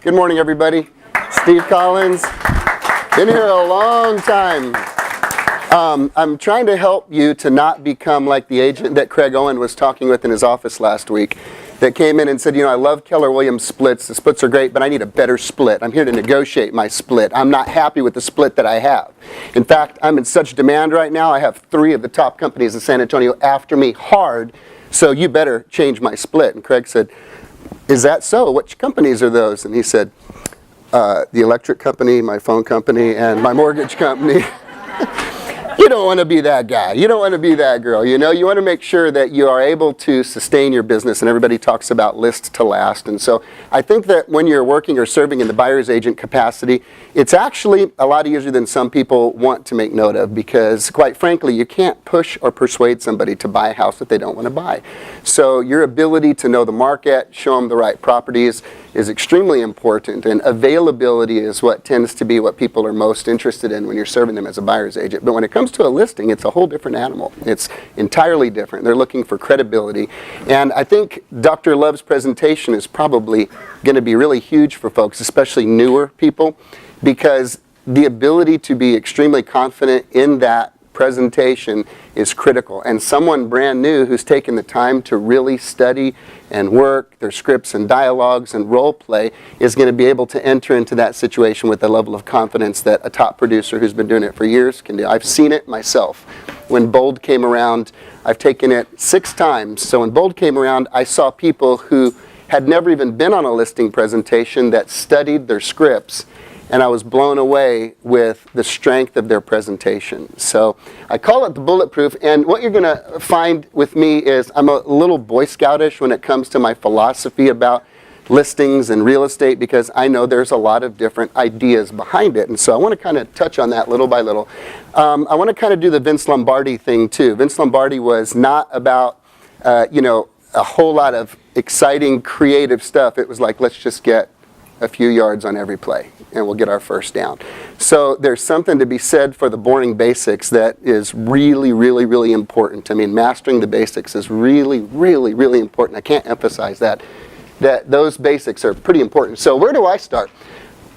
Good morning, everybody. Steve Collins. Been here a long time. I'm trying to help you to not become like the agent that Craig Owen was talking with in his office last week that came in and said, I love Keller Williams splits. The splits are great, but I need a better split. I'm here to negotiate my split. I'm not happy with the split that I have. In fact, I'm in such demand right now. I have 3 of the top companies in San Antonio after me hard, so you better change my split. And Craig said, is that so? Which companies are those? And he said, the electric company, my phone company, and my mortgage company. You don't want to be that guy. You don't want to be that girl. You want to make sure that you are able to sustain your business, and everybody talks about list to last. And so I think that when you're working or serving in the buyer's agent capacity, it's actually a lot easier than some people want to make note of, because quite frankly, you can't push or persuade somebody to buy a house that they don't want to buy. So your ability to know the market, show them the right properties is extremely important, and availability is what tends to be what people are most interested in when you're serving them as a buyer's agent. But when it comes to a listing, it's a whole different animal. It's entirely different. They're looking for credibility, and I think Dr. Love's presentation is probably going to be really huge for folks, especially newer people, because the ability to be extremely confident in that presentation is critical. And someone brand new who's taken the time to really study and work their scripts and dialogues and role play is going to be able to enter into that situation with the level of confidence that a top producer who's been doing it for years can do. I've seen it myself. When Bold came around, I've taken it 6 times. So when Bold came around, I saw people who had never even been on a listing presentation that studied their scripts, and I was blown away with the strength of their presentation. So I call it the bulletproof, and what you're going to find with me is I'm a little Boy Scoutish when it comes to my philosophy about listings and real estate, because I know there's a lot of different ideas behind it. And so I want to kind of touch on that little by little. I want to kind of do the Vince Lombardi thing too. Vince Lombardi was not about, a whole lot of exciting creative stuff. It was like, let's just get a few yards on every play, and we'll get our first down. So there's something to be said for the boring basics that is really, really, really important. I mean, mastering the basics is really, really, really important. I can't emphasize that those basics are pretty important. So where do I start?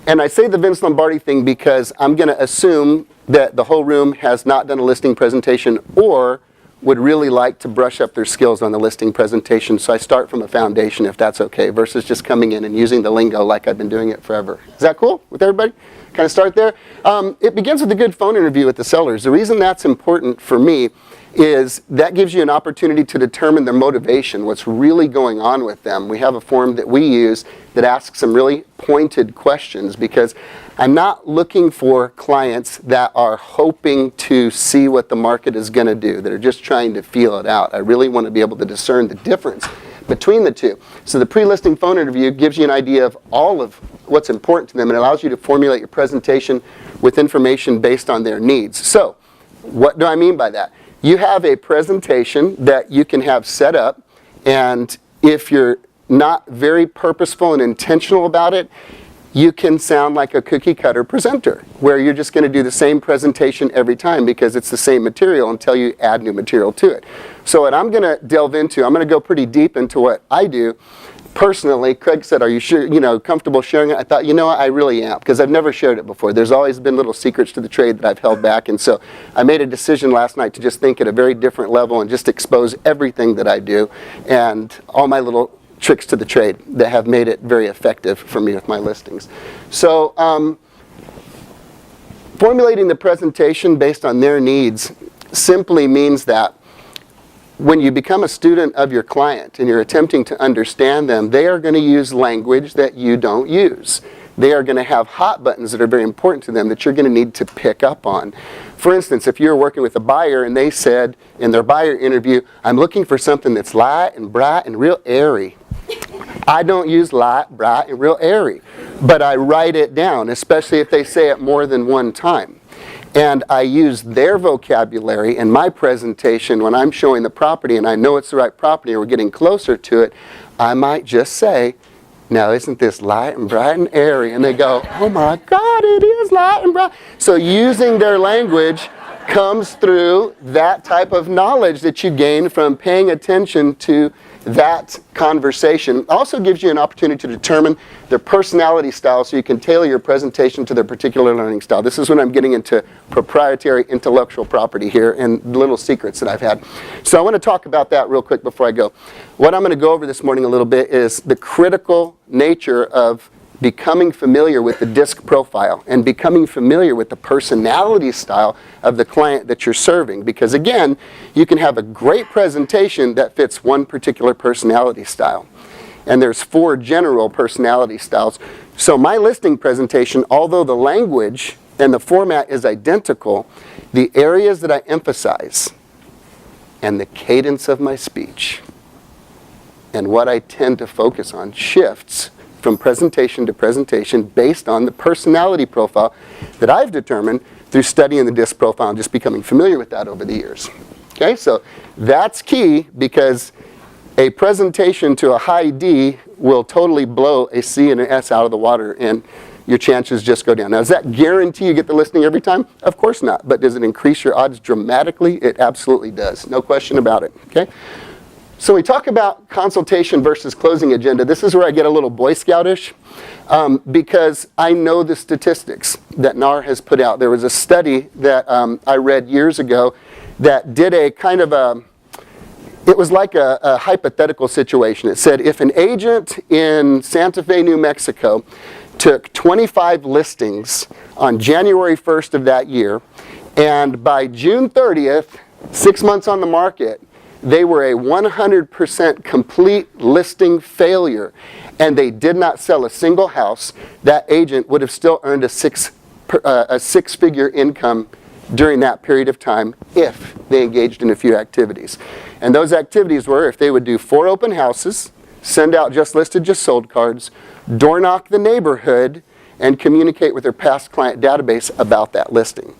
And I say the Vince Lombardi thing because I'm going to assume that the whole room has not done a listing presentation or would really like to brush up their skills on the listing presentation. So I start from a foundation, if that's okay, versus just coming in and using the lingo like I've been doing it forever. Is that cool with everybody? Kind of start there. It begins with a good phone interview with the sellers. The reason that's important for me is that gives you an opportunity to determine their motivation, what's really going on with them. We have a form that we use that asks some really pointed questions, because I'm not looking for clients that are hoping to see what the market is going to do, that are just trying to feel it out. I really want to be able to discern the difference between the two. So the pre-listing phone interview gives you an idea of all of what's important to them, and allows you to formulate your presentation with information based on their needs. So what do I mean by that? You have a presentation that you can have set up, and if you're not very purposeful and intentional about it, you can sound like a cookie cutter presenter, where you're just going to do the same presentation every time because it's the same material until you add new material to it. So what I'm going to delve into, I'm going to go pretty deep into what I do. Personally, Craig said, are you sure, comfortable sharing it? I thought, I really am, because I've never shared it before. There's always been little secrets to the trade that I've held back, and so I made a decision last night to just think at a very different level and just expose everything that I do and all my little tricks to the trade that have made it very effective for me with my listings. So formulating the presentation based on their needs simply means that when you become a student of your client and you're attempting to understand them, they are going to use language that you don't use. They are going to have hot buttons that are very important to them that you're going to need to pick up on. For instance, if you're working with a buyer and they said in their buyer interview, I'm looking for something that's light and bright and real airy. I don't use light, bright, and real airy, but I write it down, especially if they say it more than one time. And I use their vocabulary in my presentation when I'm showing the property and I know it's the right property and we're getting closer to it. I might just say, now isn't this light and bright and airy? And they go, oh my God, it is light and bright. So using their language comes through that type of knowledge that you gain from paying attention to that conversation. Also gives you an opportunity to determine their personality style so you can tailor your presentation to their particular learning style. This is when I'm getting into proprietary intellectual property here and little secrets that I've had. So I want to talk about that real quick before I go. What I'm going to go over this morning a little bit is the critical nature of becoming familiar with the DISC profile and becoming familiar with the personality style of the client that you're serving. Because again, you can have a great presentation that fits one particular personality style. And there's 4 general personality styles. So my listing presentation, although the language and the format is identical, the areas that I emphasize and the cadence of my speech and what I tend to focus on shifts from presentation to presentation based on the personality profile that I've determined through studying the DISC profile and just becoming familiar with that over the years. Okay, so that's key because a presentation to a high D will totally blow a C and an S out of the water and your chances just go down. Now, does that guarantee you get the listing every time? Of course not. But does it increase your odds dramatically? It absolutely does. No question about it. Okay. So we talk about consultation versus closing agenda. This is where I get a little Boy Scoutish because I know the statistics that NAR has put out. There was a study that I read years ago that did a kind of it was like a hypothetical situation. It said if an agent in Santa Fe, New Mexico took 25 listings on January 1st of that year, and by June 30th, 6 months on the market, they were a 100% complete listing failure, and they did not sell a single house, that agent would have still earned a six-figure income during that period of time if they engaged in a few activities. And those activities were if they would do 4 open houses, send out just listed, just sold cards, door knock the neighborhood, and communicate with their past client database about that listing.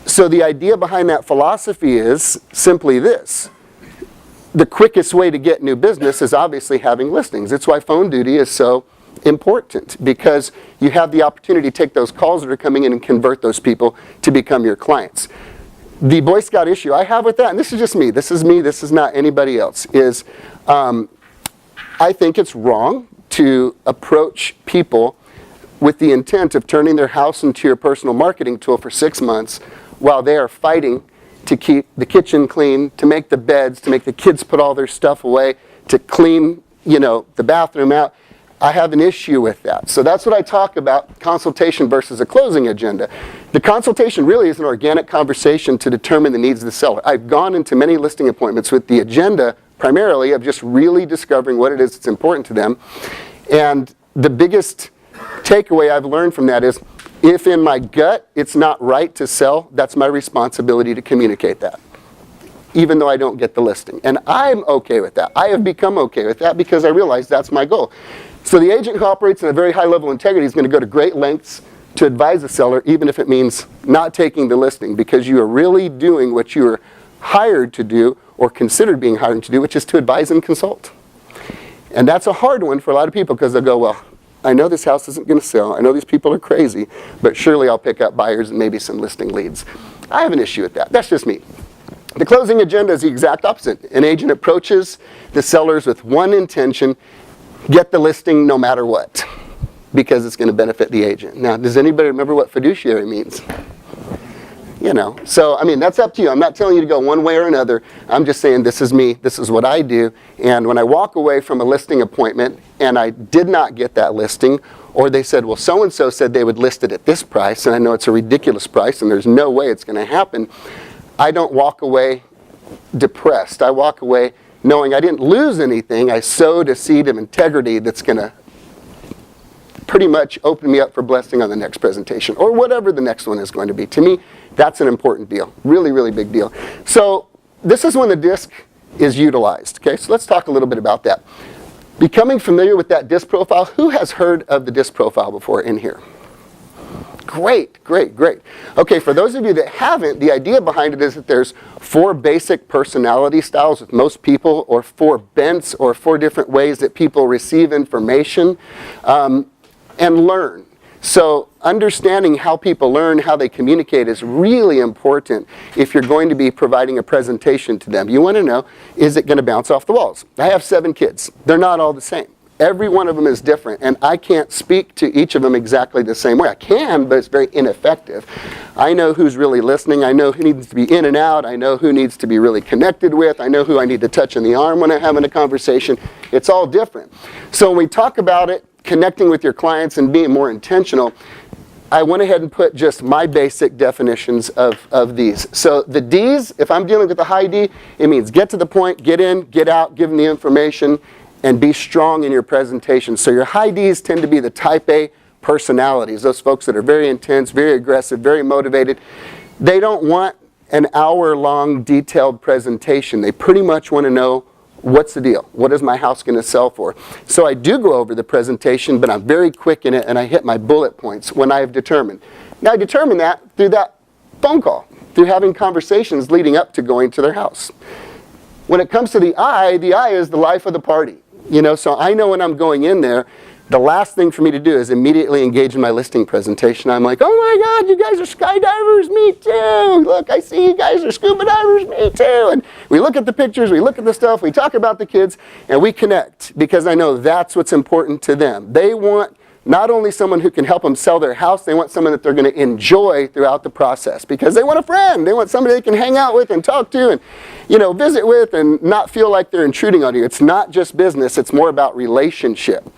So the idea behind that philosophy is simply this. The quickest way to get new business is obviously having listings. It's why phone duty is so important, because you have the opportunity to take those calls that are coming in and convert those people to become your clients. The Boy Scout issue I have with that, and this is just me, this is not anybody else, is I think it's wrong to approach people with the intent of turning their house into your personal marketing tool for 6 months while they are fighting to keep the kitchen clean, to make the beds, to make the kids put all their stuff away, to clean, the bathroom out. I have an issue with that. So that's what I talk about, consultation versus a closing agenda. The consultation really is an organic conversation to determine the needs of the seller. I've gone into many listing appointments with the agenda primarily of just really discovering what it is that's important to them. And the biggest takeaway I've learned from that is, if in my gut it's not right to sell, that's my responsibility to communicate that, even though I don't get the listing. And I'm okay with that. I have become okay with that because I realize that's my goal. So the agent who operates in a very high level of integrity is going to go to great lengths to advise the seller, even if it means not taking the listing, because you are really doing what you were hired to do or considered being hired to do, which is to advise and consult. And that's a hard one for a lot of people because they'll go, well, I know this house isn't going to sell. I know these people are crazy, but surely I'll pick up buyers and maybe some listing leads. I have an issue with that. That's just me. The closing agenda is the exact opposite. An agent approaches the sellers with one intention: get the listing no matter what, because it's going to benefit the agent. Now, does anybody remember what fiduciary means? So, that's up to you. I'm not telling you to go one way or another. I'm just saying this is me. This is what I do. And when I walk away from a listing appointment and I did not get that listing, or they said, well, so-and-so said they would list it at this price, and I know it's a ridiculous price and there's no way it's going to happen, I don't walk away depressed. I walk away knowing I didn't lose anything. I sowed a seed of integrity that's going to pretty much open me up for blessing on the next presentation or whatever the next one is going to be. To me, that's an important deal. Really, really big deal. So this is when the DISC is utilized. Okay, so let's talk a little bit about that. Becoming familiar with that DISC profile. Who has heard of the DISC profile before in here? Great, great, great. Okay, for those of you that haven't, the idea behind it is that there's 4 basic personality styles with most people, or 4 bents, or 4 different ways that people receive information and learn. So understanding how people learn, how they communicate is really important if you're going to be providing a presentation to them. You want to know, is it going to bounce off the walls? I have 7 kids. They're not all the same. Every one of them is different, and I can't speak to each of them exactly the same way. I can, but it's very ineffective. I know who's really listening. I know who needs to be in and out. I know who needs to be really connected with. I know who I need to touch in the arm when I'm having a conversation. It's all different. So when we talk about it, connecting with your clients and being more intentional, I went ahead and put just my basic definitions of these. So the D's, if I'm dealing with a high D, it means get to the point, get in, get out, give them the information, and be strong in your presentation. So your high Ds tend to be the type A personalities, those folks that are very intense, very aggressive, very motivated. They don't want an hour-long detailed presentation. They pretty much want to know, what's the deal? What is my house going to sell for? So I do go over the presentation, but I'm very quick in it, and I hit my bullet points when I have determined. Now I determine that through that phone call, through having conversations leading up to going to their house. When it comes to the I is the life of the party. So I know when I'm going in there, the last thing for me to do is immediately engage in my listing presentation. I'm like, oh my God, you guys are skydivers, me too. Look, I see you guys are scuba divers, me too. And we look at the pictures, we look at the stuff, we talk about the kids, and we connect because I know that's what's important to them. They want not only someone who can help them sell their house, they want someone that they're going to enjoy throughout the process because they want a friend. They want somebody they can hang out with and talk to and, visit with and not feel like they're intruding on you. It's not just business. It's more about relationship.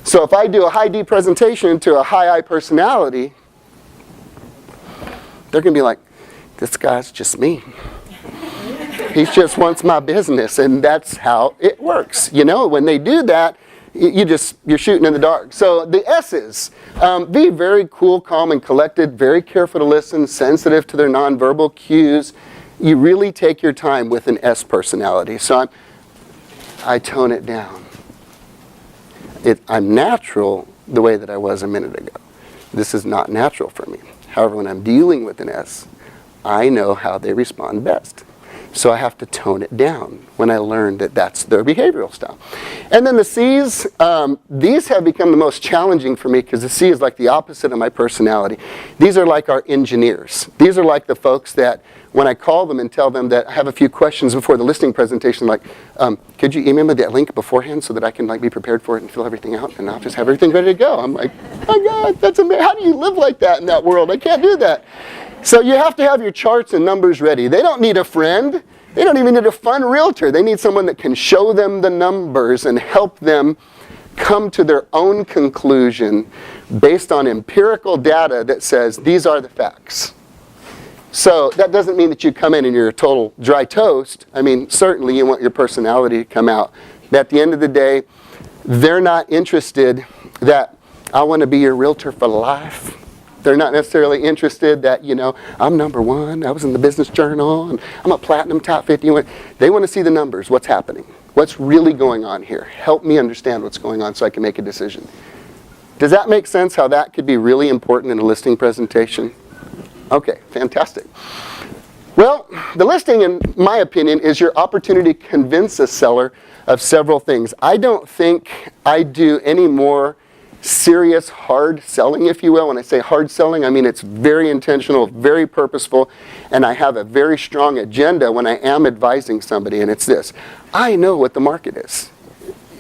So if I do a high D presentation to a high I personality, they're going to be like, this guy's just me. He just wants my business, and that's how it works. When they do that, you're shooting in the dark. So the S's, be very cool, calm, and collected, very careful to listen, sensitive to their nonverbal cues. You really take your time with an S personality. So I tone it down. I'm natural the way that I was a minute ago. This is not natural for me. However, when I'm dealing with an S, I know how they respond best. So I have to tone it down when I learn that that's their behavioral style. And then the C's, these have become the most challenging for me because the C is like the opposite of my personality. These are like our engineers. These are like the folks that when I call them and tell them that I have a few questions before the listing presentation, like, could you email me that link beforehand so that I can be prepared for it and fill everything out and I'll just have everything ready to go. I'm like, oh my God, that's amazing. How do you live like that in that world? I can't do that. So you have to have your charts and numbers ready. They don't need a friend. They don't even need a fun realtor. They need someone that can show them the numbers and help them come to their own conclusion based on empirical data that says these are the facts. So that doesn't mean that you come in and you're a total dry toast. I mean, certainly you want your personality to come out. But at the end of the day, they're not interested that I want to be your realtor for life. They're not necessarily interested that, I'm number 1, I was in the Business Journal, and I'm a Platinum Top 50. They want to see the numbers, what's happening, what's really going on here. Help me understand what's going on so I can make a decision. Does that make sense how that could be really important in a listing presentation? Okay, fantastic. Well, the listing, in my opinion, is your opportunity to convince a seller of several things. I don't think I do any more serious hard selling, if you will. When I say hard selling, I mean it's very intentional, very purposeful, and I have a very strong agenda when I am advising somebody, and it's this. I know what the market is.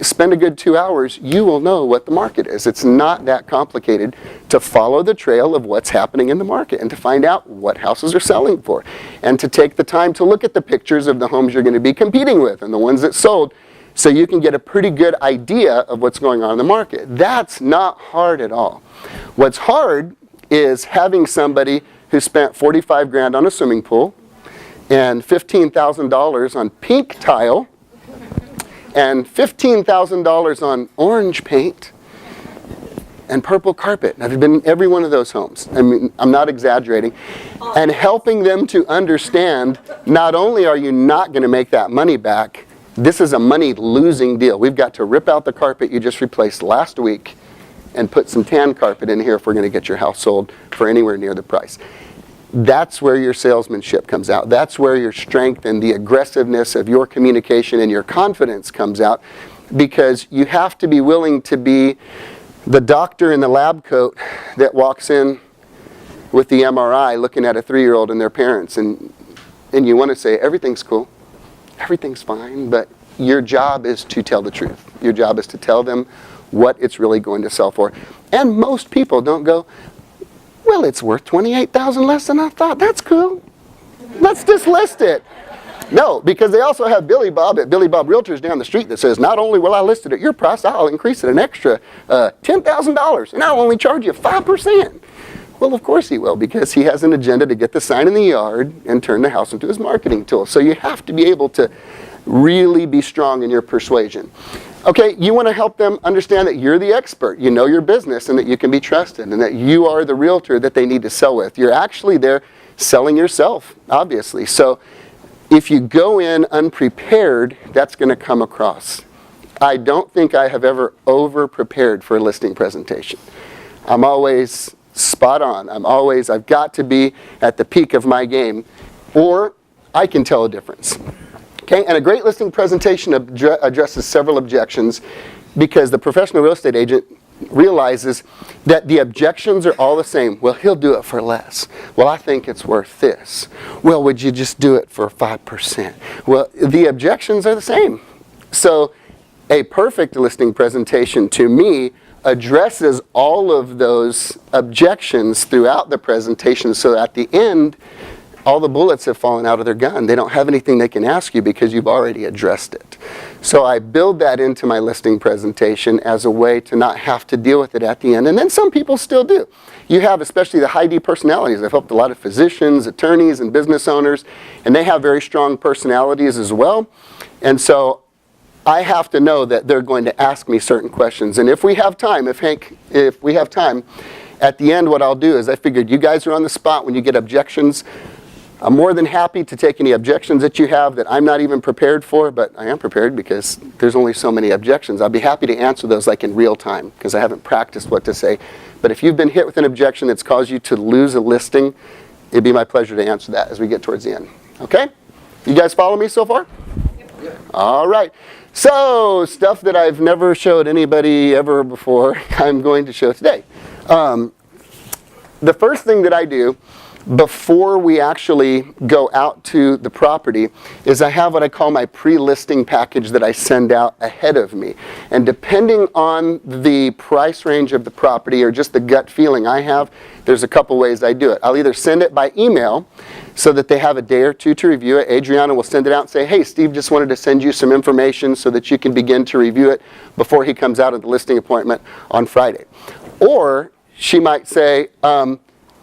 Spend a good 2 hours, you will know what the market is. It's not that complicated to follow the trail of what's happening in the market and to find out what houses are selling for, and to take the time to look at the pictures of the homes you're going to be competing with and the ones that sold, so you can get a pretty good idea of what's going on in the market. That's not hard at all. What's hard is having somebody who spent $45,000 on a swimming pool and $15,000 on pink tile and $15,000 on orange paint and purple carpet. I've been in every one of those homes. I mean, I'm not exaggerating. And helping them to understand, not only are you not going to make that money back, this is a money-losing deal. We've got to rip out the carpet you just replaced last week and put some tan carpet in here if we're going to get your house sold for anywhere near the price. That's where your salesmanship comes out. That's where your strength and the aggressiveness of your communication and your confidence comes out, because you have to be willing to be the doctor in the lab coat that walks in with the MRI looking at a 3-year-old and their parents, and you want to say, everything's cool, everything's fine, but your job is to tell the truth. Your job is to tell them what it's really going to sell for. And most people don't go, well, it's worth $28,000 less than I thought. That's cool. Let's just list it. No, because they also have Billy Bob at Billy Bob Realtors down the street that says, not only will I list it at your price, I'll increase it an extra $10,000, and I'll only charge you 5%. Well, of course he will, because he has an agenda to get the sign in the yard and turn the house into his marketing tool. So you have to be able to really be strong in your persuasion. Okay, you want to help them understand that you're the expert, you know your business, and that you can be trusted, and that you are the realtor that they need to sell with. You're actually there selling yourself, obviously. So if you go in unprepared, that's going to come across. I don't think I have ever over-prepared for a listing presentation. I'm always spot on. I've got to be at the peak of my game, or I can tell a difference. Okay, and a great listing presentation addresses several objections, because the professional real estate agent realizes that the objections are all the same. Well, he'll do it for less. Well, I think it's worth this. Well, would you just do it for 5%? Well, the objections are the same. So a perfect listing presentation, to me, addresses all of those objections throughout the presentation, so at the end, all the bullets have fallen out of their gun. They don't have anything they can ask you because you've already addressed it. So I build that into my listing presentation as a way to not have to deal with it at the end. And then some people still do. You have especially the high D personalities. I've helped a lot of physicians, attorneys, and business owners, and they have very strong personalities as well. And so I have to know that they're going to ask me certain questions. And if we have time, if we have time, at the end what I'll do is, I figured you guys are on the spot when you get objections. I'm more than happy to take any objections that you have that I'm not even prepared for, but I am prepared because there's only so many objections. I'll be happy to answer those like in real time, because I haven't practiced what to say. But if you've been hit with an objection that's caused you to lose a listing, it'd be my pleasure to answer that as we get towards the end. Okay? You guys follow me so far? Yep. All right. So, stuff that I've never showed anybody ever before, I'm going to show today. The first thing that I do before we actually go out to the property is I have what I call my pre-listing package that I send out ahead of me. And depending on the price range of the property or just the gut feeling I have, there's a couple ways I do it. I'll either send it by email so that they have a day or two to review it. Adriana will send it out and say, hey, Steve just wanted to send you some information so that you can begin to review it before he comes out at the listing appointment on Friday. Or she might say,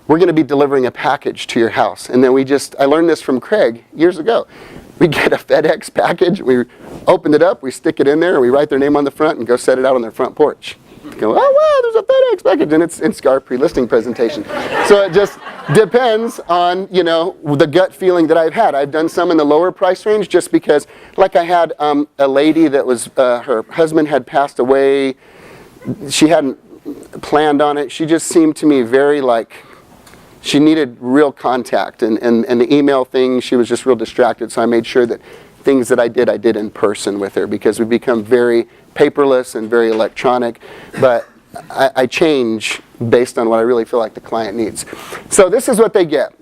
we're going to be delivering a package to your house. And then I learned this from Craig years ago. We get a FedEx package, we open it up, we stick it in there, and we write their name on the front and go set it out on their front porch. Go, oh wow, there's a FedEx package, and it's our pre-listing presentation. So it just depends on, the gut feeling that I've had. I've done some in the lower price range just because, like I had a lady that was, her husband had passed away. She hadn't planned on it. She just seemed to me very she needed real contact, and the email thing, she was just real distracted, so I made sure that things that I did in person with her, because we become very paperless and very electronic, but I change based on what I really feel like the client needs. So this is what they get,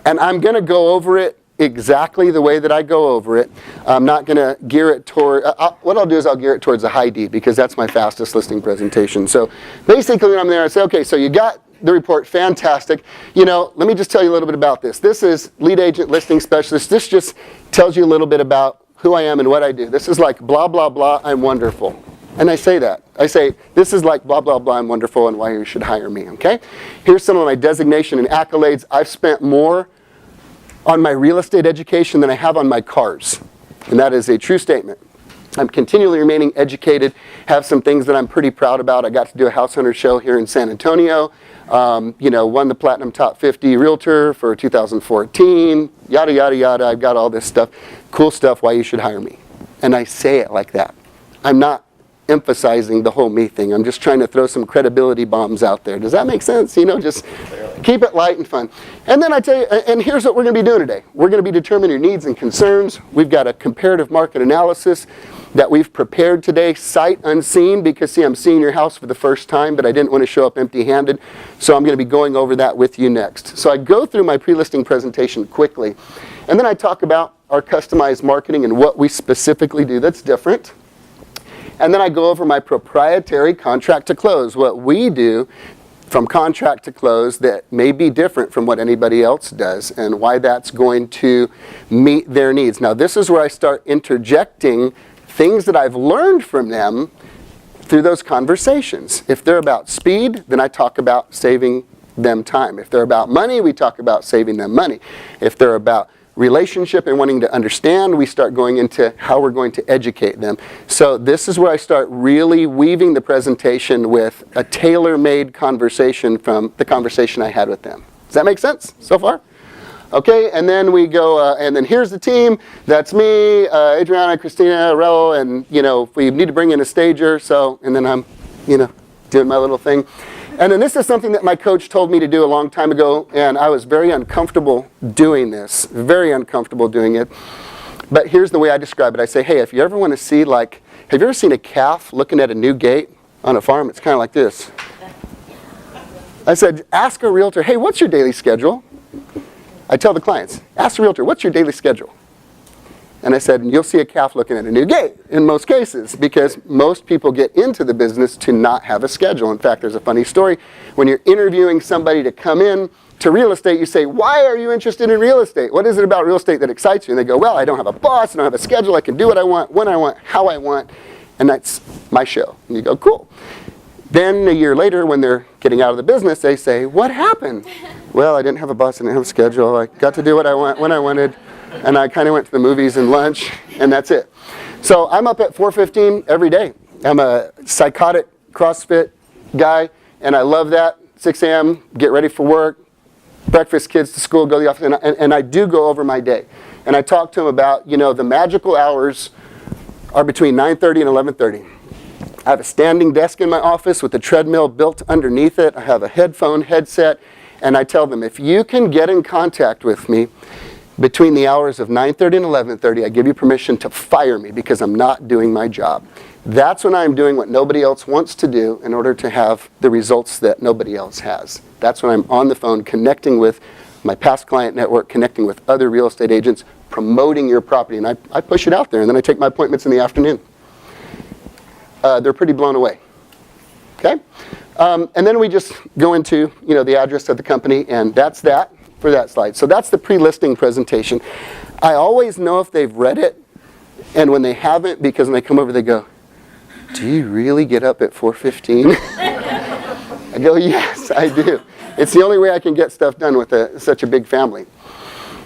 and I'm going to go over it exactly the way that I go over it. I'm not going to gear it toward, what I'll do is I'll gear it towards a high D, because that's my fastest listing presentation. So basically when I'm there, I say, okay, so you got the report, fantastic. Let me just tell you a little bit about this. This is lead agent listing specialist. This just tells you a little bit about who I am and what I do. This is like blah, blah, blah, I'm wonderful. And I say that. I say, this is like blah, blah, blah, I'm wonderful, and why you should hire me, okay? Here's some of my designation and accolades. I've spent more on my real estate education than I have on my cars. And that is a true statement. I'm continually remaining educated, have some things that I'm pretty proud about. I got to do a house hunter show here in San Antonio. Won the Platinum Top 50 Realtor for 2014, yada, yada, yada. I've got all this stuff, cool stuff, why you should hire me. And I say it like that. I'm not emphasizing the whole me thing. I'm just trying to throw some credibility bombs out there. Does that make sense? Keep it light and fun. And then I tell you, and here's what we're going to be doing today. We're going to be determining your needs and concerns. We've got a comparative market analysis that we've prepared today, sight unseen, because see, I'm seeing your house for the first time, but I didn't want to show up empty-handed, so I'm going to be going over that with you next. So I go through my pre-listing presentation quickly, and then I talk about our customized marketing and what we specifically do that's different. And then I go over my proprietary contract to close, what we do from contract to close that may be different from what anybody else does and why that's going to meet their needs. Now this is where I start interjecting things that I've learned from them through those conversations. If they're about speed, then I talk about saving them time. If they're about money, we talk about saving them money. If they're about relationship and wanting to understand, we start going into how we're going to educate them. So this is where I start really weaving the presentation with a tailor-made conversation from the conversation I had with them. Does that make sense so far? Okay, and then we go, and then here's the team. That's me, Adriana, Christina, Raul, and if we need to bring in a stager, and then I'm, doing my little thing. And then this is something that my coach told me to do a long time ago, and I was very uncomfortable doing this, very uncomfortable doing it. But here's the way I describe it. I say, hey, if you ever want to see, have you ever seen a calf looking at a new gate on a farm? It's kind of like this. I said, ask a realtor, hey, what's your daily schedule? I tell the clients, ask the realtor, what's your daily schedule? And I said, you'll see a calf looking at a new gate in most cases, because most people get into the business to not have a schedule. In fact, there's a funny story. When you're interviewing somebody to come in to real estate, you say, why are you interested in real estate? What is it about real estate that excites you? And they go, well, I don't have a boss, I don't have a schedule, I can do what I want, when I want, how I want, and that's my show. And you go, cool. Then a year later, when they're getting out of the business, they say, what happened? Well, I didn't have a boss, I didn't have a schedule, I got to do what I want, when I wanted. And I kind of went to the movies and lunch, and that's it. So I'm up at 4:15 every day. I'm a psychotic CrossFit guy, and I love that. 6 a.m., get ready for work, breakfast, kids to school, go to the office, and I do go over my day. And I talk to them about, the magical hours are between 9:30 and 11:30. I have a standing desk in my office with a treadmill built underneath it. I have a headset, and I tell them, if you can get in contact with me between the hours of 9:30 and 11:30, I give you permission to fire me because I'm not doing my job. That's when I'm doing what nobody else wants to do in order to have the results that nobody else has. That's when I'm on the phone connecting with my past client network, connecting with other real estate agents, promoting your property. And I push it out there, and then I take my appointments in the afternoon. They're pretty blown away. Okay? And then we just go into the address of the company, and that's that for that slide. So that's the pre-listing presentation. I always know if they've read it, and when they haven't, because when they come over they go, do you really get up at 4:15? I go, yes, I do. It's the only way I can get stuff done with such a big family.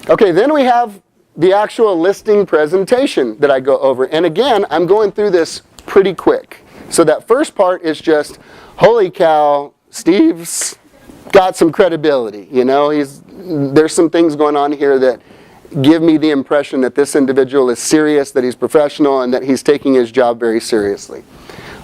Okay, then we have the actual listing presentation that I go over. And again, I'm going through this pretty quick. So that first part is just, holy cow, Steve's got some credibility. There's some things going on here that give me the impression that this individual is serious, that he's professional, and that he's taking his job very seriously.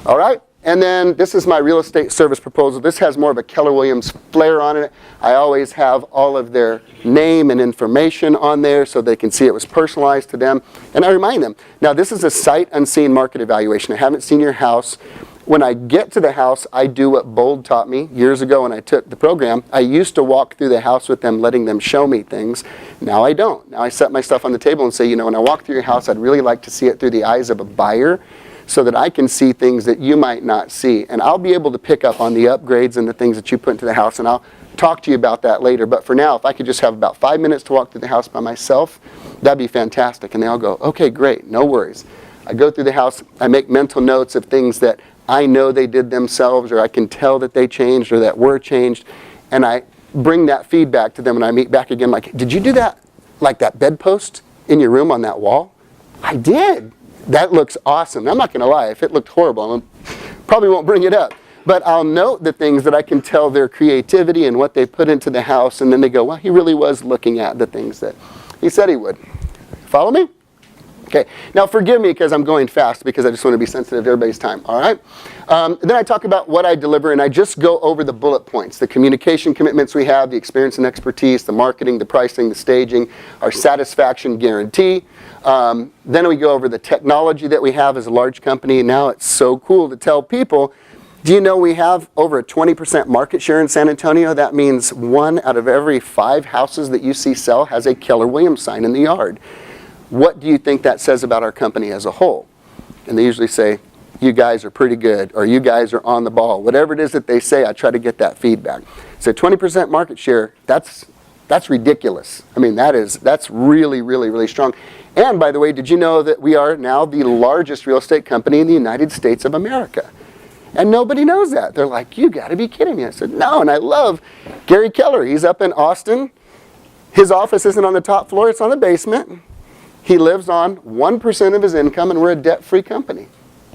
All right? And then this is my real estate service proposal. This has more of a Keller Williams flair on it. I always have all of their name and information on there so they can see it was personalized to them. And I remind them, now this is a sight unseen market evaluation. I haven't seen your house. When I get to the house, I do what Bold taught me years ago when I took the program. I used to walk through the house with them, letting them show me things. Now I don't. Now I set my stuff on the table and say, when I walk through your house, I'd really like to see it through the eyes of a buyer so that I can see things that you might not see. And I'll be able to pick up on the upgrades and the things that you put into the house, and I'll talk to you about that later. But for now, if I could just have about 5 minutes to walk through the house by myself, that'd be fantastic. And they all go, okay, great, no worries. I go through the house, I make mental notes of things that I know they did themselves, or I can tell that they changed or that were changed, and I bring that feedback to them when I meet back again, like, did you do that, like that bedpost in your room on that wall? I did. That looks awesome. I'm not going to lie. If it looked horrible, I probably won't bring it up. But I'll note the things that I can tell their creativity and what they put into the house, and then they go, well, he really was looking at the things that he said he would. Follow me? Okay, now forgive me because I'm going fast because I just want to be sensitive to everybody's time, all right? Then I talk about what I deliver, and I just go over the bullet points, the communication commitments we have, the experience and expertise, the marketing, the pricing, the staging, our satisfaction guarantee. Then we go over the technology that we have as a large company. Now it's so cool to tell people, do you know we have over a 20% market share in San Antonio? That means 1 out of every 5 houses that you see sell has a Keller Williams sign in the yard. What do you think that says about our company as a whole? And they usually say, you guys are pretty good, or you guys are on the ball. Whatever it is that they say, I try to get that feedback. So 20% market share, that's ridiculous. I mean, that's really, really, really strong. And by the way, did you know that we are now the largest real estate company in the United States of America? And nobody knows that. They're like, you got to be kidding me. I said, no, and I love Gary Keller. He's up in Austin. His office isn't on the top floor, it's on the basement. He lives on 1% of his income, and we're a debt-free company.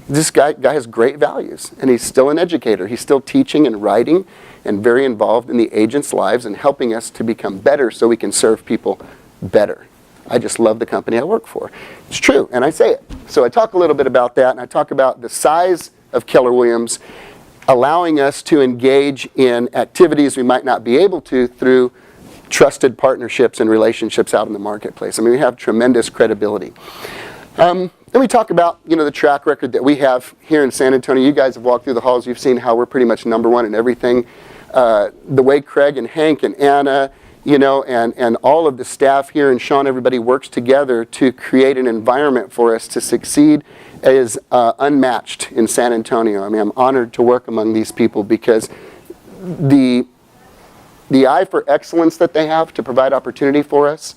This guy has great values, and he's still an educator. He's still teaching and writing and very involved in the agents' lives and helping us to become better so we can serve people better. I just love the company I work for. It's true, and I say it. So I talk a little bit about that, and I talk about the size of Keller Williams allowing us to engage in activities we might not be able to through trusted partnerships and relationships out in the marketplace. I mean, we have tremendous credibility. Then we talk about, the track record that we have here in San Antonio. You guys have walked through the halls. You've seen how we're pretty much number one in everything. The way Craig and Hank and Anna, and all of the staff here and Sean, everybody works together to create an environment for us to succeed is unmatched in San Antonio. I mean, I'm honored to work among these people because the eye for excellence that they have to provide opportunity for us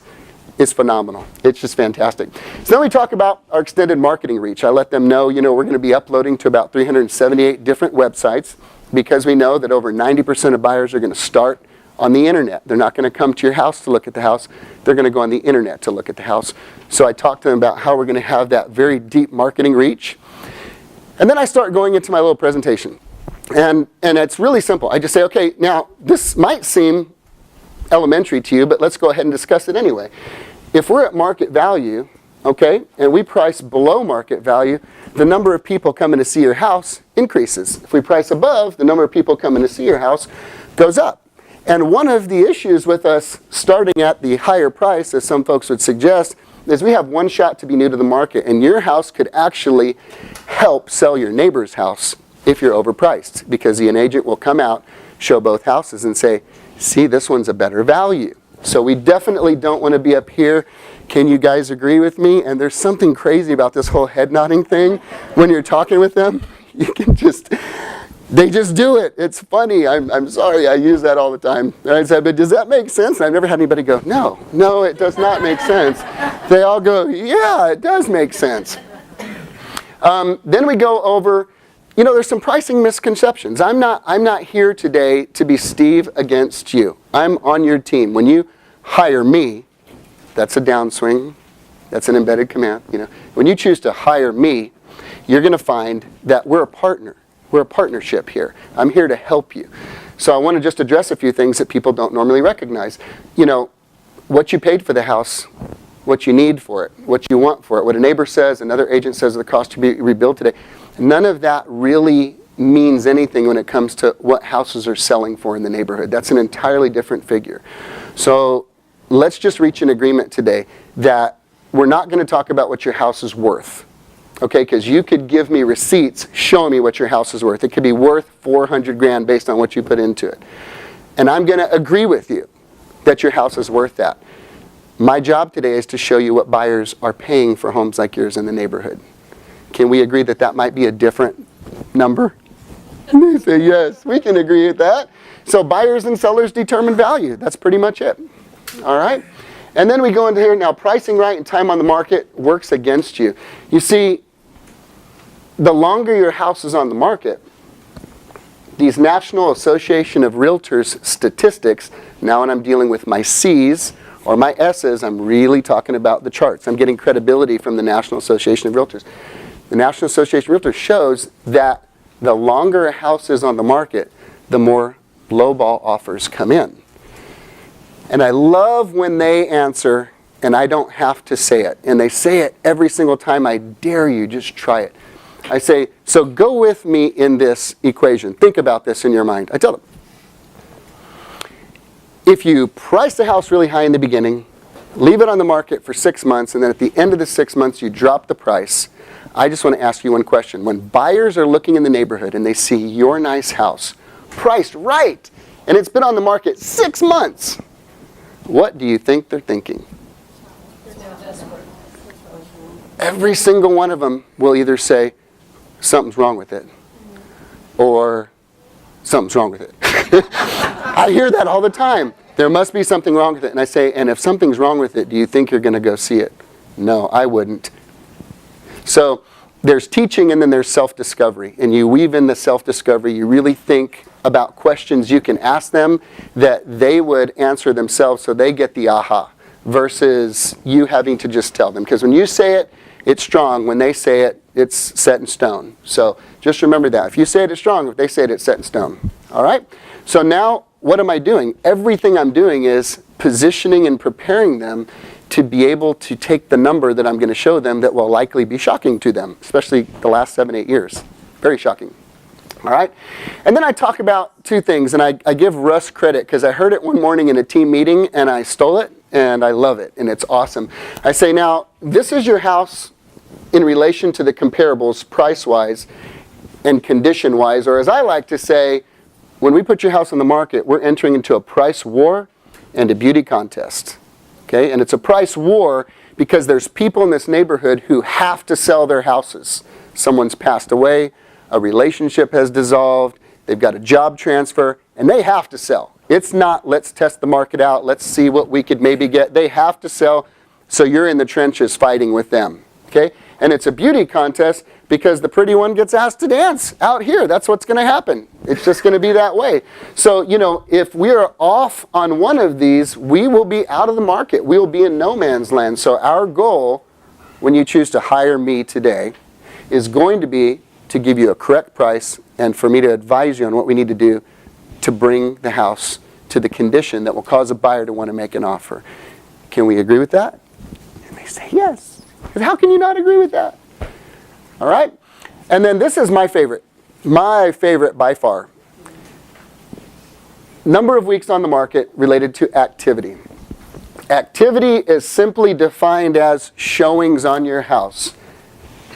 is phenomenal. It's just fantastic. So then we talk about our extended marketing reach. I let them know, we're going to be uploading to about 378 different websites because we know that over 90% of buyers are going to start on the internet. They're not going to come to your house to look at the house. They're going to go on the internet to look at the house. So I talk to them about how we're going to have that very deep marketing reach. And then I start going into my little presentation. And it's really simple. I just say, okay, now this might seem elementary to you, but let's go ahead and discuss it anyway. If we're at market value, okay, and we price below market value, the number of people coming to see your house increases. If we price above, the number of people coming to see your house goes up. And one of the issues with us starting at the higher price, as some folks would suggest, is we have one shot to be new to the market, and your house could actually help sell your neighbor's house if you're overpriced, because an agent will come out, show both houses, and say, see, this one's a better value. So we definitely don't want to be up here. Can you guys agree with me? And there's something crazy about this whole head nodding thing. When you're talking with them, you can they just do it. It's funny. I'm sorry, I use that all the time. And I said, but does that make sense? And I've never had anybody go, no, it does not make sense. They all go, yeah, it does make sense. Then we go over, there's some pricing misconceptions. I'm not here today to be Steve against you. I'm on your team. When you hire me, that's a downswing. That's an embedded command. When you choose to hire me, you're going to find that we're a partner. We're a partnership here. I'm here to help you. So I want to just address a few things that people don't normally recognize. What you paid for the house, what you need for it, what you want for it, what a neighbor says, another agent says the cost to be rebuilt today. None of that really means anything when it comes to what houses are selling for in the neighborhood. That's an entirely different figure. So let's just reach an agreement today that we're not going to talk about what your house is worth. Okay, because you could give me receipts showing me what your house is worth. It could be worth $400,000 based on what you put into it. And I'm going to agree with you that your house is worth that. My job today is to show you what buyers are paying for homes like yours in the neighborhood. Can we agree that that might be a different number? And they say, yes, we can agree with that. So buyers and sellers determine value. That's pretty much it. All right? And then we go into here, now pricing right and time on the market works against you. You see, the longer your house is on the market, these National Association of Realtors statistics, now when I'm dealing with my C's or my S's, I'm really talking about the charts. I'm getting credibility from the National Association of Realtors. The National Association of Realtors shows that the longer a house is on the market, the more lowball offers come in. And I love when they answer, and I don't have to say it. And they say it every single time. I dare you, just try it. I say, so go with me in this equation. Think about this in your mind. I tell them, if you price the house really high in the beginning, leave it on the market for 6 months, and then at the end of the 6 months you drop the price, I just want to ask you one question. When buyers are looking in the neighborhood and they see your nice house priced right, and it's been on the market 6 months, what do you think they're thinking? Every single one of them will either say, something's wrong with it, or something's wrong with it. I hear that all the time. There must be something wrong with it. And I say, and if something's wrong with it, do you think you're going to go see it? No, I wouldn't. So there's teaching and then there's self-discovery. And you weave in the self-discovery. You really think about questions you can ask them that they would answer themselves so they get the aha, versus you having to just tell them. Because when you say it, it's strong. When they say it, it's set in stone. So just remember that. If you say it, it's strong. If they say it, it's set in stone. All right? So now, what am I doing? Everything I'm doing is positioning and preparing them to be able to take the number that I'm going to show them that will likely be shocking to them, especially the last 7, 8 years. Very shocking. All right? And then I talk about two things, and I give Russ credit because I heard it one morning in a team meeting, and I stole it, and I love it, and it's awesome. I say, now, this is your house in relation to the comparables price-wise and condition-wise, or as I like to say, when we put your house on the market, we're entering into a price war and a beauty contest. Okay? And it's a price war because there's people in this neighborhood who have to sell their houses. Someone's passed away, a relationship has dissolved, they've got a job transfer, and they have to sell. It's not, let's test the market out, let's see what we could maybe get. They have to sell, so you're in the trenches fighting with them. Okay? And it's a beauty contest because the pretty one gets asked to dance out here. That's what's going to happen. It's just going to be that way. So, if we are off on one of these, we will be out of the market. We will be in no man's land. So our goal, when you choose to hire me today, is going to be to give you a correct price and for me to advise you on what we need to do to bring the house to the condition that will cause a buyer to want to make an offer. Can we agree with that? And they say yes. Because how can you not agree with that? All right? And then this is my favorite by far. Number of weeks on the market related to activity. Activity is simply defined as showings on your house.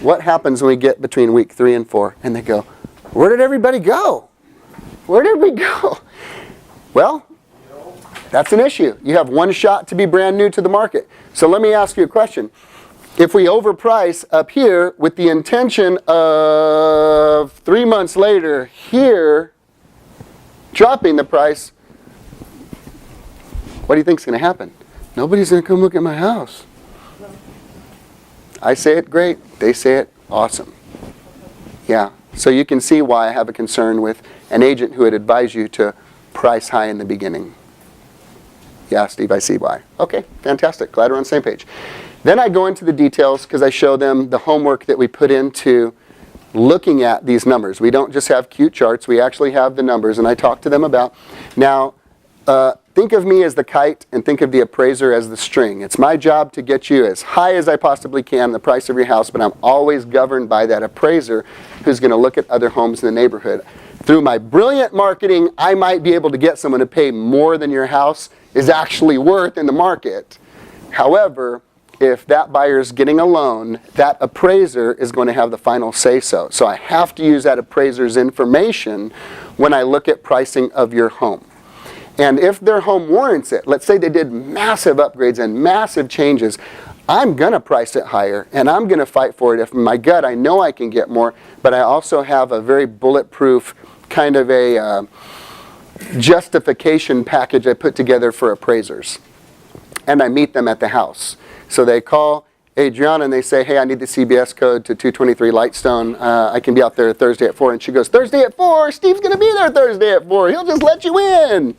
What happens when we get between week 3 and 4? And they go, where did everybody go? Where did we go? Well, that's an issue. You have one shot to be brand new to the market. So let me ask you a question. If we overprice up here with the intention of 3 months later here dropping the price, what do you think is going to happen? Nobody's going to come look at my house. I say it great. They say it awesome. Yeah. So you can see why I have a concern with an agent who would advise you to price high in the beginning. Yeah, Steve, I see why. Okay, fantastic. Glad we're on the same page. Then I go into the details because I show them the homework that we put into looking at these numbers. We don't just have cute charts. We actually have the numbers, and I talk to them about. Now, think of me as the kite and think of the appraiser as the string. It's my job to get you as high as I possibly can the price of your house, but I'm always governed by that appraiser who's going to look at other homes in the neighborhood. Through my brilliant marketing, I might be able to get someone to pay more than your house is actually worth in the market. However, if that buyer is getting a loan, that appraiser is going to have the final say-so. So I have to use that appraiser's information when I look at pricing of your home. And if their home warrants it, let's say they did massive upgrades and massive changes, I'm going to price it higher and I'm going to fight for it. If in my gut I know I can get more, but I also have a very bulletproof kind of a justification package I put together for appraisers. And I meet them at the house. So they call Adriana and they say, hey, I need the CBS code to 223 Lightstone. I can be out there Thursday at 4. And she goes, Thursday at 4? Steve's going to be there Thursday at 4. He'll just let you in.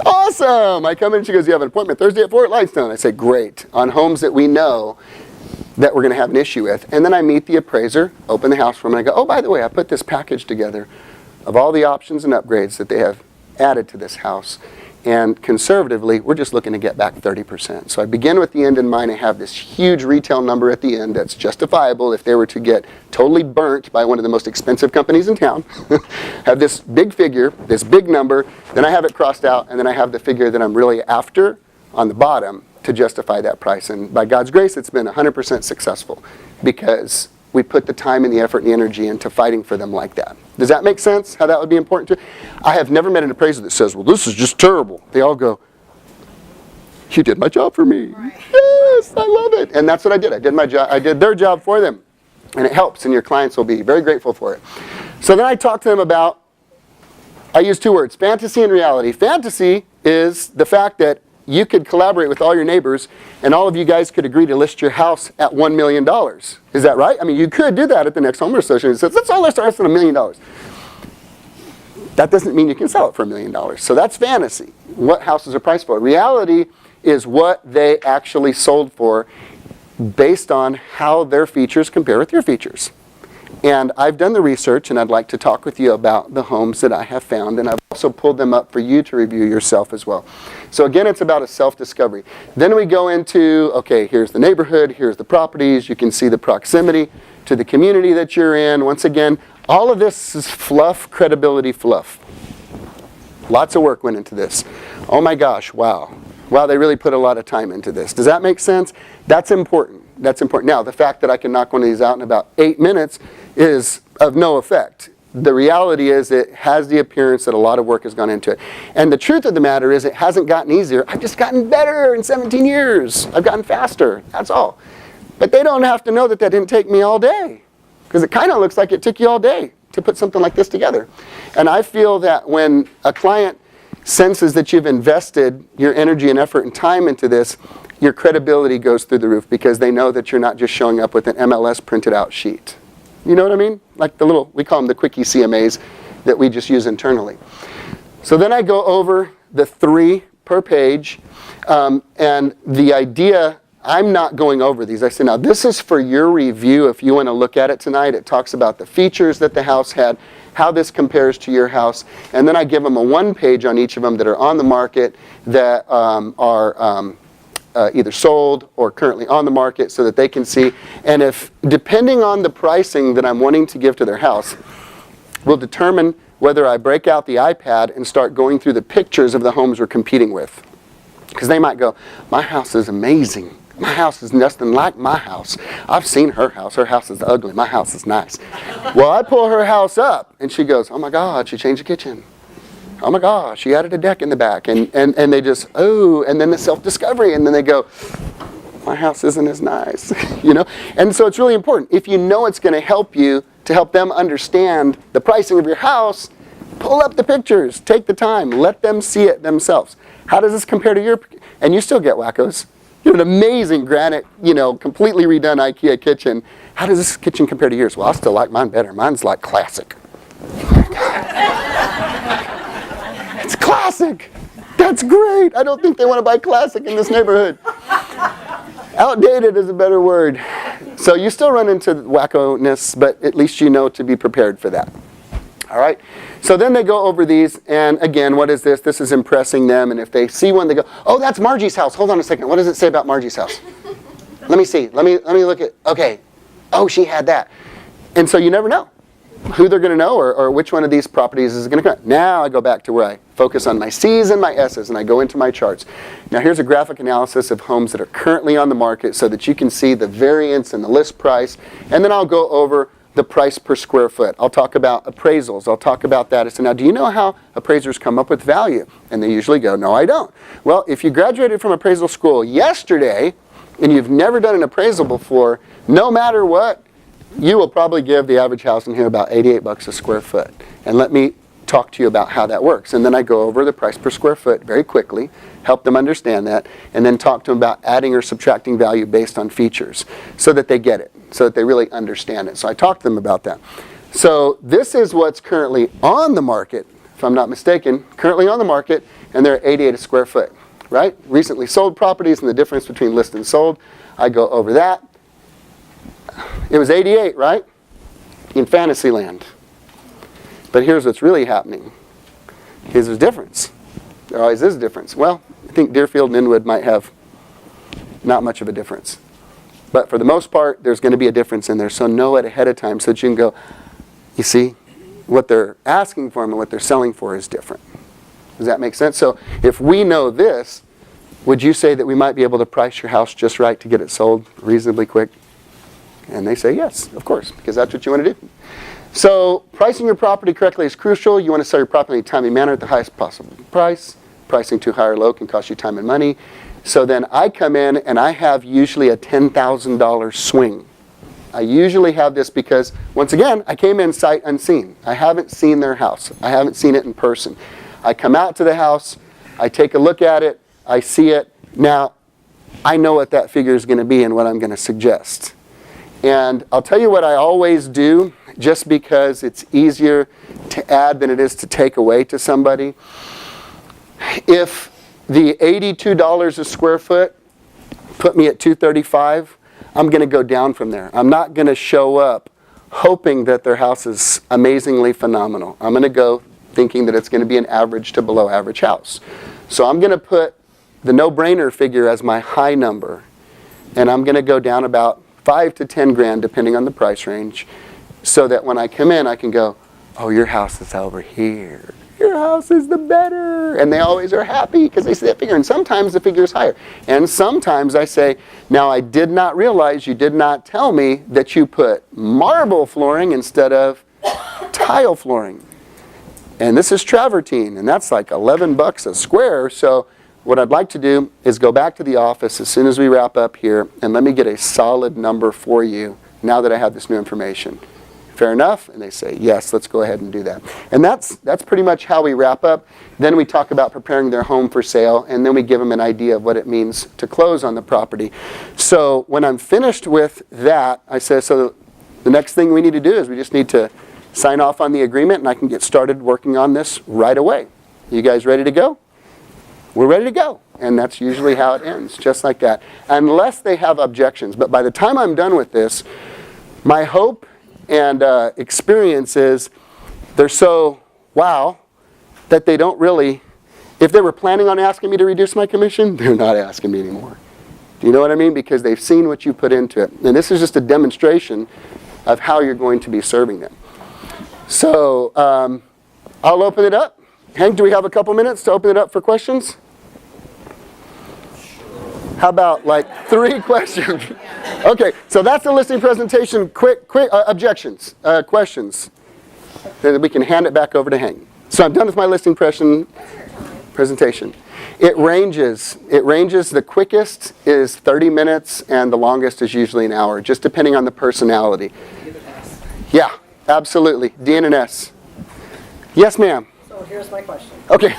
Awesome. I come in and she goes, you have an appointment Thursday at 4 at Lightstone. I say, great. On homes that we know that we're going to have an issue with. And then I meet the appraiser, open the house for them, and I go, oh, by the way, I put this package together of all the options and upgrades that they have added to this house. And conservatively, we're just looking to get back 30%. So I begin with the end in mind and have this huge retail number at the end that's justifiable if they were to get totally burnt by one of the most expensive companies in town. Have this big figure, this big number, then I have it crossed out, and then I have the figure that I'm really after on the bottom to justify that price. And by God's grace, it's been 100% successful because we put the time and the effort and the energy into fighting for them like that. Does that make sense, how that would be important to you? I have never met an appraiser that says, well, this is just terrible. They all go, you did my job for me. Right. Yes, I love it. And that's what I did. I did my job. I did their job for them. And it helps, and your clients will be very grateful for it. So then I talked to them about, I use two words, fantasy and reality. Fantasy is the fact that you could collaborate with all your neighbors and all of you guys could agree to list your house at $1 million. Is that right? I mean, you could do that at the next homeowner association. It says, let's all list our house at $1 million. That doesn't mean you can sell it for $1 million. So that's fantasy. What houses are priced for. Reality is what they actually sold for based on how their features compare with your features. And I've done the research, and I'd like to talk with you about the homes that I have found, and I've also pulled them up for you to review yourself as well. So again, it's about a self-discovery. Then we go into, okay, here's the neighborhood, here's the properties, you can see the proximity to the community that you're in. Once again, all of this is fluff, credibility fluff. Lots of work went into this. Oh my gosh, wow. Wow, they really put a lot of time into this. Does that make sense? That's important. That's important. Now, the fact that I can knock one of these out in about 8 minutes is of no effect. The reality is it has the appearance that a lot of work has gone into it. And the truth of the matter is it hasn't gotten easier. I've just gotten better in 17 years. I've gotten faster. That's all. But they don't have to know that that didn't take me all day. Because it kind of looks like it took you all day to put something like this together. And I feel that when a client senses that you've invested your energy and effort and time into this, your credibility goes through the roof because they know that you're not just showing up with an MLS printed out sheet. You know what I mean? Like the little, we call them the quickie CMAs that we just use internally. So then I go over the 3 per page, and the idea, I'm not going over these. I say, now this is for your review if you want to look at it tonight. It talks about the features that the house had, how this compares to your house, and then I give them a 1-page on each of them that are on the market that are either sold or currently on the market so that they can see. And if, depending on the pricing that I'm wanting to give to their house, will determine whether I break out the iPad and start going through the pictures of the homes we're competing with. Because they might go, my house is amazing. My house is nothing like my house. I've seen her house. Her house is ugly. My house is nice. Well, I pull her house up, and she goes, oh my God, she changed the kitchen. Oh my gosh, she added a deck in the back. And they just, oh, and then the self-discovery. And then they go, my house isn't as nice, you know? And so it's really important. If you know it's going to help you to help them understand the pricing of your house, pull up the pictures, take the time, let them see it themselves. How does this compare to your, and you still get wackos. You have an amazing granite, you know, completely redone IKEA kitchen. How does this kitchen compare to yours? Well, I still like mine better. Mine's like classic. It's classic. That's great. I don't think they want to buy classic in this neighborhood. Outdated is a better word. So you still run into wacko-ness, but at least you know to be prepared for that. All right? So then they go over these, and again, what is this? This is impressing them, and if they see one, they go, oh, that's Margie's house. Hold on a second. What does it say about Margie's house? Let me see. Let me look at, okay. Oh, she had that. And so you never know who they're going to know or which one of these properties is going to come. Now I go back to where I focus on my C's and my S's, and I go into my charts. Now here's a graphic analysis of homes that are currently on the market so that you can see the variance and the list price, and then I'll go over the price per square foot. I'll talk about appraisals. I'll talk about that. I say, now, do you know how appraisers come up with value? And they usually go, no, I don't. Well, if you graduated from appraisal school yesterday and you've never done an appraisal before, no matter what, you will probably give the average house in here about $88 a square foot. And let me talk to you about how that works. And then I go over the price per square foot very quickly, help them understand that, and then talk to them about adding or subtracting value based on features so that they get it, so that they really understand it. So I talk to them about that. So this is what's currently on the market, if I'm not mistaken, currently on the market, and they're $88 a square foot, right? Recently sold properties and the difference between list and sold. I go over that. It was 88, right? In Fantasyland. But here's what's really happening. Here's the difference. There always is a difference. Well, I think Deerfield and Inwood might have not much of a difference. But for the most part, there's going to be a difference in there. So know it ahead of time so that you can go, you see, what they're asking for and what they're selling for is different. Does that make sense? So if we know this, would you say that we might be able to price your house just right to get it sold reasonably quick? And they say yes, of course, because that's what you want to do. So pricing your property correctly is crucial. You want to sell your property in a timely manner at the highest possible price. Pricing too high or low can cost you time and money. So then I come in and I have usually a $10,000 swing. I usually have this because, once again, I came in sight unseen. I haven't seen their house. I haven't seen it in person. I come out to the house, I take a look at it, I see it. Now, I know what that figure is going to be and what I'm going to suggest. And I'll tell you what I always do, just because it's easier to add than it is to take away to somebody. If the $82 a square foot put me at $235, I'm going to go down from there. I'm not going to show up hoping that their house is amazingly phenomenal. I'm going to go thinking that it's going to be an average to below average house. So I'm going to put the no-brainer figure as my high number, and I'm going to go down about 5 to 10 grand depending on the price range, so that when I come in I can go, oh, your house is over here. Your house is the better. And they always are happy because they see that figure. And sometimes the figure is higher. And sometimes I say, now I did not realize you did not tell me that you put marble flooring instead of tile flooring. And this is travertine, and that's like $11 a square. So what I'd like to do is go back to the office as soon as we wrap up here, and let me get a solid number for you now that I have this new information. Fair enough? And they say, yes, let's go ahead and do that. And that's pretty much how we wrap up. Then we talk about preparing their home for sale, and then we give them an idea of what it means to close on the property. So when I'm finished with that, I say, so the next thing we need to do is we just need to sign off on the agreement, and I can get started working on this right away. You guys ready to go? We're ready to go. And that's usually how it ends, just like that. Unless they have objections. But by the time I'm done with this, my hope and experience is they're so wow that they don't really, if they were planning on asking me to reduce my commission, they're not asking me anymore. Do you know what I mean? Because they've seen what you put into it. And this is just a demonstration of how you're going to be serving them. So I'll open it up. Hank, do we have a couple minutes to open it up for questions? How about like 3 questions? Okay, so that's the listing presentation. Quick objections, questions. Then we can hand it back over to Hank. So I'm done with my listing presentation. It ranges. The quickest is 30 minutes and the longest is usually an hour, just depending on the personality. Yeah, absolutely. D and an S. Yes, ma'am. So here's my question. Okay.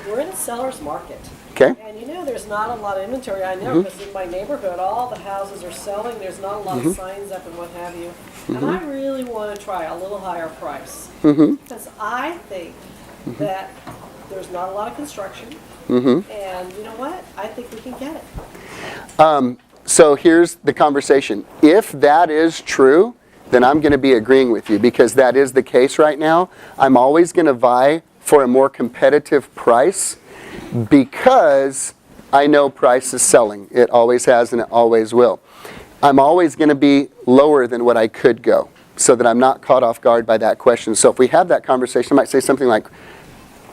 We're in a seller's market. Okay. And you know there's not a lot of inventory. I know because in my neighborhood all the houses are selling. There's not a lot of signs up and what have you. And I really want to try a little higher price. Because I think that there's not a lot of construction. And you know what? I think we can get it. So here's the conversation. If that is true, then I'm going to be agreeing with you because that is the case right now. I'm always going to vie for a more competitive price because I know price is selling. It always has and it always will. I'm always going to be lower than what I could go so that I'm not caught off guard by that question. So if we have that conversation, I might say something like,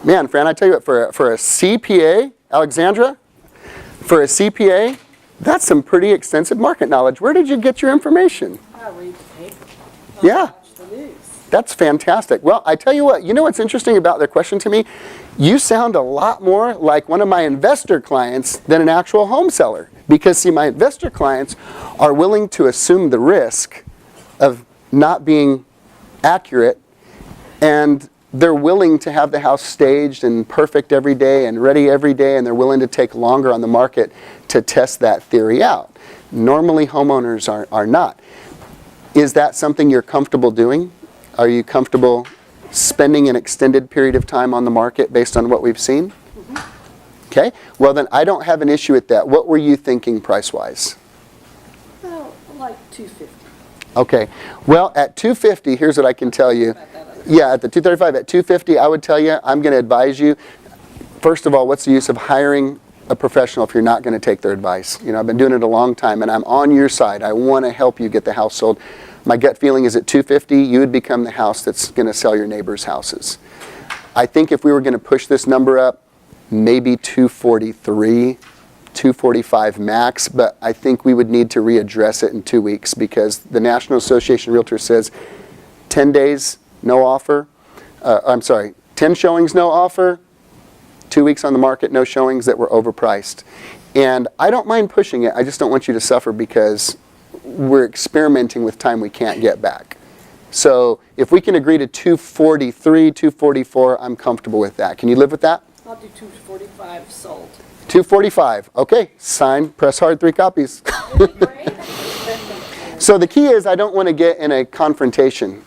man, Fran, I tell you what, for a CPA, Alexandra, for a CPA, that's some pretty extensive market knowledge. Where did you get your information? I read the paper. Yeah. Watch the news. That's fantastic. Well, I tell you what, you know what's interesting about their question to me? You sound a lot more like one of my investor clients than an actual home seller. Because, see, my investor clients are willing to assume the risk of not being accurate, and they're willing to have the house staged and perfect every day and ready every day, and they're willing to take longer on the market to test that theory out. Normally, homeowners are not. Is that something you're comfortable doing? Are you comfortable spending an extended period of time on the market based on what we've seen? Okay, well then I don't have an issue with that. What were you thinking price-wise? Well, like $250. Okay, well at $250, here's what I can tell you. Yeah, at the $235, at $250, I would tell you, I'm going to advise you, first of all, what's the use of hiring a professional if you're not going to take their advice? You know, I've been doing it a long time, and I'm on your side. I want to help you get the house sold. My gut feeling is at $250, you would become the house that's going to sell your neighbors' houses. I think if we were going to push this number up, maybe $243, $245 max, but I think we would need to readdress it in 2 weeks because the National Association of Realtors says 10 days, no offer. 10 showings, no offer. 2 weeks on the market, no showings, that were overpriced. And I don't mind pushing it. I just don't want you to suffer because we're experimenting with time we can't get back. So if we can agree to 243, 244, I'm comfortable with that. Can you live with that? I'll do 245 sold. 245. Okay, sign, press hard, 3 copies. So the key is I don't want to get in a confrontation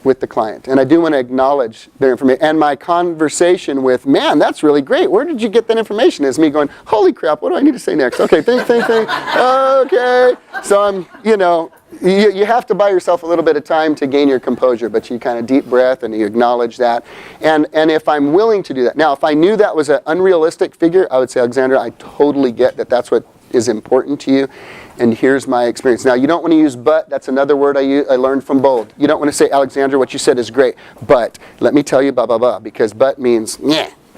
with the client. And I do want to acknowledge their information. And my conversation with, man, that's really great. Where did you get that information? Is me going, holy crap, what do I need to say next? Okay, think. Okay. So I'm, you have to buy yourself a little bit of time to gain your composure, but you kind of deep breath and you acknowledge that. And if I'm willing to do that. Now, if I knew that was an unrealistic figure, I would say, Alexandra, I totally get that that's what is important to you. And here's my experience. Now, you don't want to use but. That's another word I learned from Bold. You don't want to say, Alexandra, what you said is great, but let me tell you blah, blah, blah, because but means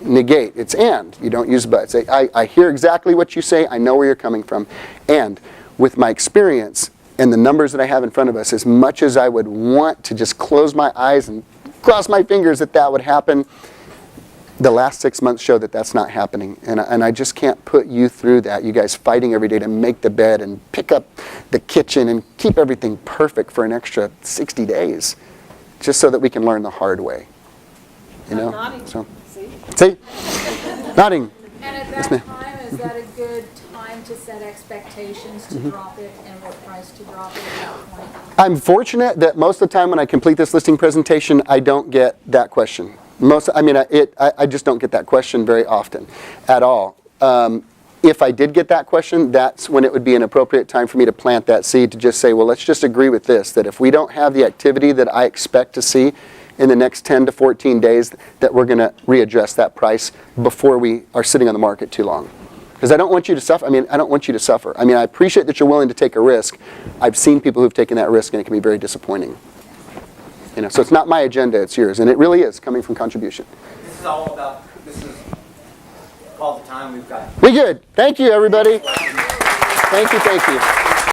negate. It's and. You don't use but. Say, I hear exactly what you say. I know where you're coming from. And with my experience and the numbers that I have in front of us, as much as I would want to just close my eyes and cross my fingers that would happen, the last 6 months show that that's not happening. And I just can't put you through that. You guys fighting every day to make the bed and pick up the kitchen and keep everything perfect for an extra 60 days. Just so that we can learn the hard way. You know? Nodding. So, see? Nodding. And at that time, is that a good time to set expectations to drop it and what price to drop it at that point? I'm fortunate that most of the time when I complete this listing presentation, I don't get that question. I just don't get that question very often at all. If I did get that question, that's when it would be an appropriate time for me to plant that seed to just say, well, let's just agree with this, that if we don't have the activity that I expect to see in the next 10 to 14 days, that we're going to readdress that price before we are sitting on the market too long. Because I don't want you to suffer. I don't want you to suffer. I appreciate that you're willing to take a risk. I've seen people who've taken that risk and it can be very disappointing. So it's not my agenda, it's yours. And it really is coming from contribution. This is all the time we've got. We good. Thank you, everybody. Thank you.